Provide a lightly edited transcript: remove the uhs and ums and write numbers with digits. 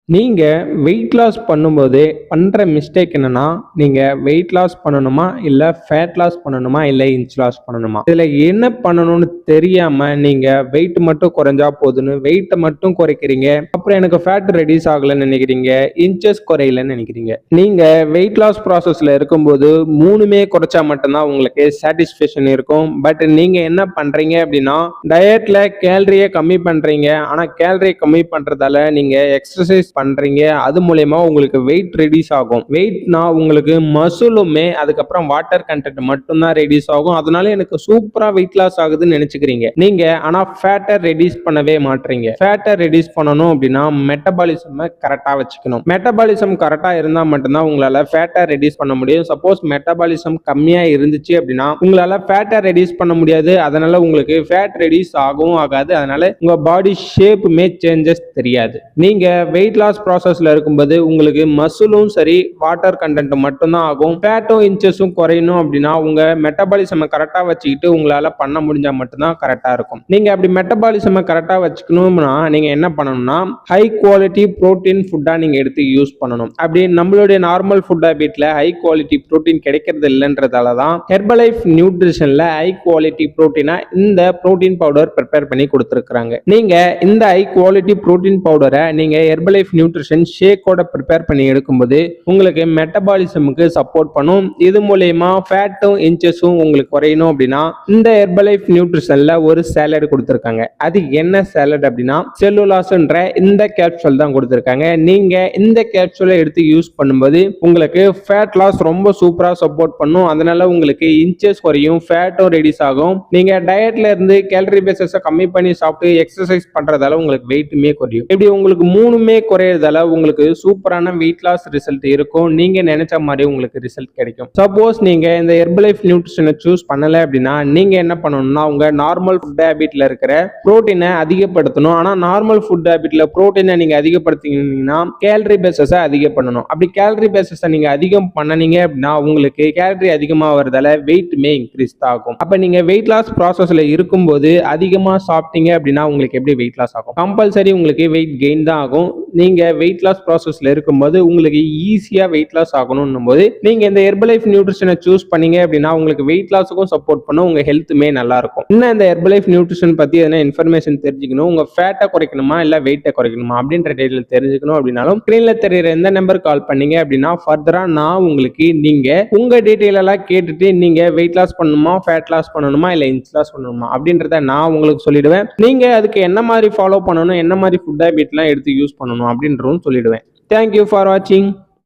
நீங்க weight loss பண்ணும்போது பண்ற மிஸ்டேக் என்னன்னா, நீங்க வெயிட் லாஸ் பண்ணணுமா? இல்ல ஃபேட் லாஸ் பண்ணணுமா? இல்ல இன்ச் லாஸ் பண்ணணுமா? இதுல என்ன பண்ணணும்னு தெரியாம நீங்க வெயிட் மட்டும் குறைஞ்சா போதுன்னு வெயிட்ட மட்டும் குறைக்கிறீங்க. அப்புறம் எனக்கு ஃபேட் ரெடியூஸ் ஆகலன்னு நினைக்கிறீங்க. இன்ச்சஸ் குறையலன்னு நினைக்கிறீங்க. நீங்க வெயிட் லாஸ் ப்ராசஸ்ல இருக்கும்போது 3மே குறைச்சா மட்டும்தான் உங்களுக்கு சாட்டிஸ்ஃபேக்ஷன் இருக்கும். பட் நீங்க என்ன பண்றீங்க அப்படின்னா, டயட்ல கேலரிய கம்மி பண்றீங்க. ஆனா கேலரி கம்மி பண்றதால நீங்க எக்ஸர்சைஸ் பண்றீங்க. அது மூலயமா உங்களுக்கு வெயிட் ரெடியூஸ் ஆகும். வெயிட்னா உங்களுக்கு மசிலுமே அதுக்கப்புறம் வாட்டர் கண்டென்ட் மட்டும்தான் ரெடியூஸ் ஆகும். அதனால எனக்கு சூப்பரா வெயிட் லாஸ் ஆகுதுன்னு நினைச்சுக்கிறீங்க. நீங்க ஆனா ஃபேட்டை ரெடியூஸ் பண்ணவே மாட்டீங்க. ஃபேட்டை ரெடியூஸ் பண்ணணும் அப்படின்னா மெட்டபாலிசம் கரெக்டா வச்சுக்கணும். மெட்டபாலிசம் கரெக்டா இருந்தா மட்டும்தான் உங்களால ஃபேட்டை ரெடியூஸ் பண்ண முடியும். சப்போஸ் மெட்டபாலிசம் கம்மியா இருந்துச்சு அப்படின்னா உங்களால ஃபேட்டை ரெடியூஸ் பண்ண முடியாது. அதனால உங்களுக்கு ஃபேட் ரெடியூஸ் ஆகவும் ஆகாது. அதனால உங்க பாடி ஷேப்புமே சேஞ்சஸ் தெரியாது. நீங்க வெயிட் லாஸ் ப்ராசஸ்ல இருக்கும்போது உங்களுக்கு மசிலும் சரி வாட்டர் கண்டென்ட் மட்டும்தான் ஆகும். ஃபேட்டும் இன்ச்சஸும் குறையணும் அப்படின்னா உங்க மெட்டபாலிசம் கரெக்டா வச்சுக்கிட்டு உங்களால பண்ண முடிஞ்சா மட்டும்தான் கரெக்டா இருக்கும். நீங்க அப்படி மெட்டபாலிசம் கரெக்டா வச்சுக்கணும்னா நீங்க என்ன பண்ணணும்னா ஹை குவாலிட்டி புரோட்டீன் ஃபுட்டா நீங்க எடுத்து யூஸ் பண்ணணும். அப்படி நம்மளுடைய நார்மல் ஃபுட் ஹேபிட்ல ஹை குவாலிட்டி புரோட்டீன் கிடைக்கிறது இல்லைன்றதால தான் ஹெர்பலைஃப் நியூட்ரிஷன்ல ஹை குவாலிட்டி புரோட்டீனா இந்த புரோட்டீன் பவுடர் ப்ரிப்பேர் பண்ணி கொடுத்துருக்காங்க. நீங்க இந்த ஹை குவாலிட்டி புரோட்டீன் பவுடரை நீங்க ஹெர்பலைஃப் நியூட்ரிஷன் ஷேக்கோட ப்ரிப்பேர் பண்ணி எடுக்கும்போது உங்களுக்கு மெட்டபாலிசமுக்கு சப்போர்ட் பண்ணும். இது மூலயமா ஃபேட்டும் இன்ச்சஸும் உங்களுக்கு குறையணும் அப்படின்னா இந்த ஹெர்பலைஃப் நியூட்ரிஷன்ல ஒரு சாலட் கொடுத்துருக்காங்க. அது என்ன சாலட் அப்படின்னா செல்லுலாஸ்ன்ற இந்த கேப்சூல் தான் கொடுத்துருக்காங்க. நீங்க இந்த கேப்சூலை எடுத்து யூஸ் பண்ணும்போது உங்களுக்கு ஃபேட் லாஸ் ரொம்ப சூப்பரா சப்போர்ட் பண்ணும். அதனால உங்களுக்கு இன்ச்சஸ் குறையும், ஃபேட்டும் ரெடியூஸ் ஆகும். நீங்க டயட்ல இருந்து கேலரி பேசஸை கம்மி பண்ணி சாப்பிட்டு எக்ஸசைஸ் பண்றதால உங்களுக்கு வெயிட்டுமே குறையும். இப்படி உங்களுக்கு 3மே குறையறதால உங்களுக்கு சூப்பரான வெயிட் லாஸ் ரிசல்ட் இருக்கும். நீங்க நினைச்ச மாதிரி உங்களுக்கு ரிசல்ட் கிடைக்கும். சப்போஸ் நீங்க இந்த ஹெர்பலைஃப் நியூட்ரிஷனை சூஸ் பண்ணல அப்படின்னா நீங்க என்ன பண்ணணும்னா உங்க நார்மல் ஃபுட் ஹேபிட்ல இருக்கிற புரோட்டீனை அதிகப்படுத்தணும். ஆனா நார்மல் ஃபுட் ஹேபிட்ல புரோட்டீனை நீங்க அதிகப்படுத்தினீங்கன்னா கேலரி பேசஸை அதிகம் பண்ணணும். அப்படி கேலரி பேசஸை நீங்க அதிகம் பண்ணனீங்க அப்படின்னா உங்களுக்கு கேலரி அதிகமா வரதால வெயிட்டுமே இன்க்ரீஸ் ஆகும். அப்ப நீங்க வெயிட் லாஸ் ப்ராசஸ்ல இருக்கும்போது அதிகமா சாப்பிட்டீங்க அப்படின்னா உங்களுக்கு எப்படி வெயிட் லாஸ் ஆகும்? கம்பல்சரி உங்களுக்கு வெயிட் கெயின் தான் ஆகும். நீங்க வெயிட் லாஸ் ப்ராசஸ்ல இருக்கும்போது உங்களுக்கு ஈஸியா வெயிட் லாஸ் ஆகணும் போது நீங்க இந்த ஹெர்பலைஃப் நியூட்ரிஷனை சூஸ் பண்ணீங்க அப்படின்னா உங்களுக்கு வெயிட் லாஸுக்கும் சப்போர்ட் பண்ணும், உங்க ஹெல்த்துமே நல்லா இருக்கும். இன்னும் இந்த ஹெர்பலைஃப் நியூட்ரிஷன் பத்தி எதனா இன்ஃபர்மேஷன் தெரிஞ்சுக்கணும், உங்க ஃபேட்டை குறைக்கணுமா இல்ல வெயிட்டை குறைக்கணுமா அப்படின்ற டீடைல் தெரிஞ்சுக்கணும் அப்படின்னாலும் ஸ்கிரீன்ல தெரியுற எந்த நம்பர் கால் பண்ணீங்க அப்படின்னா ஃபர்தரா நான் உங்களுக்கு நீங்க உங்க டீடைல் எல்லாம் கேட்டுட்டு நீங்க வெயிட் லாஸ் பண்ணணுமா ஃபேட் லாஸ் பண்ணணுமா இல்ல இன்ச் லாஸ் பண்ணணுமா அப்படின்றத நான் உங்களுக்கு சொல்லிடுவேன். நீங்க அதுக்கு என்ன மாதிரி ஃபாலோ பண்ணணும், என்ன மாதிரி ஃபுட் ஹேபிட்லாம் எடுத்து யூஸ் பண்ணணும் அப்படின்றதும் சொல்லிடுவேன். தேங்க்யூ ஃபார் வாட்சிங்.